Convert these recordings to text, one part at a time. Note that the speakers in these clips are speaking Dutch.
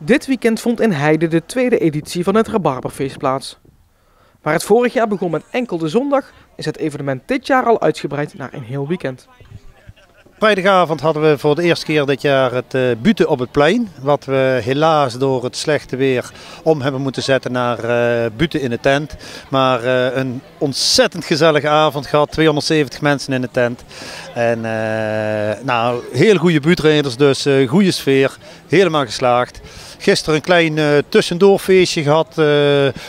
Dit weekend vond in Heide de tweede editie van het Rabarberfeest plaats. Waar het vorig jaar begon met enkel de zondag, is het evenement dit jaar al uitgebreid naar een heel weekend. Vrijdagavond hadden we voor de eerste keer dit jaar het buten op het plein. Wat we helaas door het slechte weer om hebben moeten zetten naar buten in de tent. Maar een ontzettend gezellige avond gehad, 270 mensen in de tent. En nou, heel goede buurtrijders, dus goede sfeer, helemaal geslaagd. Gisteren een klein tussendoorfeestje gehad,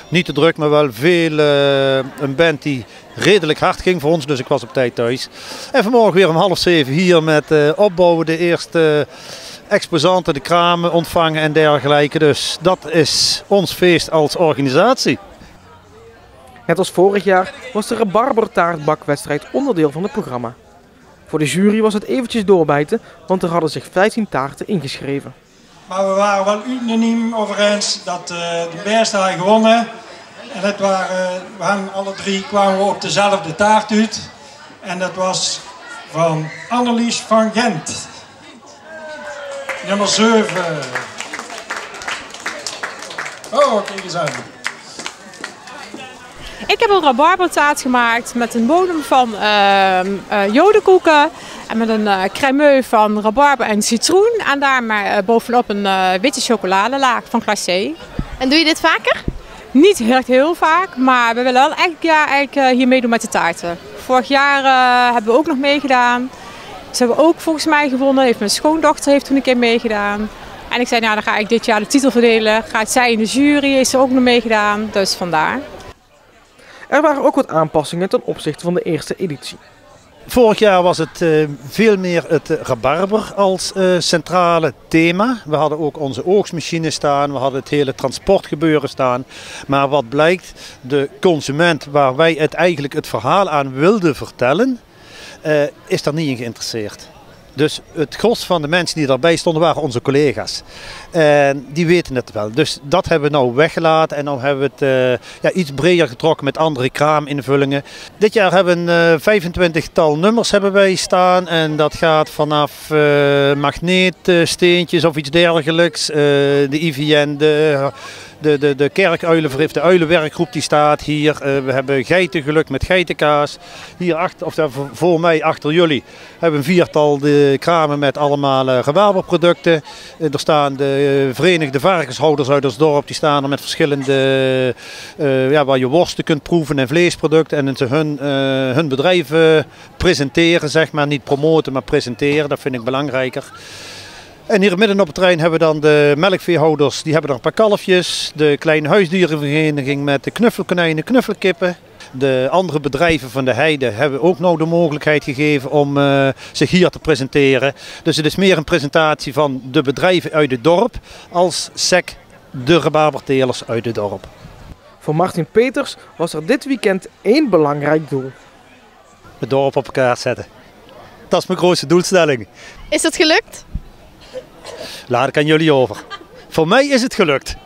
niet te druk, maar wel veel, een band die redelijk hard ging voor ons, dus ik was op tijd thuis. En vanmorgen weer om 6:30 hier met opbouwen, de eerste exposanten, de kramen ontvangen en dergelijke. Dus dat is ons feest als organisatie. Net als vorig jaar was de rabarbertaartbakwedstrijd onderdeel van het programma. Voor de jury was het eventjes doorbijten, want er hadden zich 15 taarten ingeschreven. Maar we waren wel unaniem over eens dat de beste had gewonnen. En dat waren, alle drie kwamen we op dezelfde taart uit. En dat was van Annelies van Gent. Nummer 7. Oh, kijk eens aan. Ik heb een rabarbertaart gemaakt met een bodem van jodenkoeken. En met een crèmeux van rabarber en citroen. En daar maar bovenop een witte chocoladelaag van Glacé. En doe je dit vaker? Niet echt heel vaak, maar we willen wel elk jaar hier meedoen met de taarten. Vorig jaar hebben we ook nog meegedaan. Ze hebben ook volgens mij gewonnen. Mijn schoondochter heeft toen een keer meegedaan. En ik zei, nou dan ga ik dit jaar de titel verdelen. Gaat zij in de jury, heeft ze ook nog meegedaan. Dus vandaar. Er waren ook wat aanpassingen ten opzichte van de eerste editie. Vorig jaar was het veel meer het rabarber als centrale thema. We hadden ook onze oogstmachine staan, we hadden het hele transportgebeuren staan. Maar wat blijkt, de consument waar wij eigenlijk het verhaal aan wilden vertellen, is daar niet in geïnteresseerd. Dus het gros van de mensen die daarbij stonden waren onze collega's. En die weten het wel. Dus dat hebben we nou weggelaten en nu hebben we het iets breder getrokken met andere kraaminvullingen. Dit jaar hebben we een 25-tal nummers hebben wij staan. En dat gaat vanaf magneetsteentjes of iets dergelijks. De IVN, de kerkuilenverif, de uilenwerkgroep die staat hier. We hebben geitengeluk met geitenkaas. Hier achter, of voor mij achter jullie hebben we een 4-tal de kramen met allemaal rabarberproducten. Er staan de Verenigde Varkenshouders uit ons dorp. Die staan er met verschillende, waar je worsten kunt proeven en vleesproducten. En hun bedrijven presenteren, zeg maar. Niet promoten, maar presenteren. Dat vind ik belangrijker. En hier midden op het terrein hebben we dan de melkveehouders, die hebben er een paar kalfjes. De kleine huisdierenvereniging met de knuffelkonijnen, knuffelkippen. De andere bedrijven van de Heide hebben ook nou de mogelijkheid gegeven om zich hier te presenteren. Dus het is meer een presentatie van de bedrijven uit het dorp als SEC de rabarbertelers uit het dorp. Voor Martin Peters was er dit weekend één belangrijk doel. Het dorp op elkaar zetten. Dat is mijn grootste doelstelling. Is dat gelukt? Laat ik aan jullie over. Voor mij is het gelukt.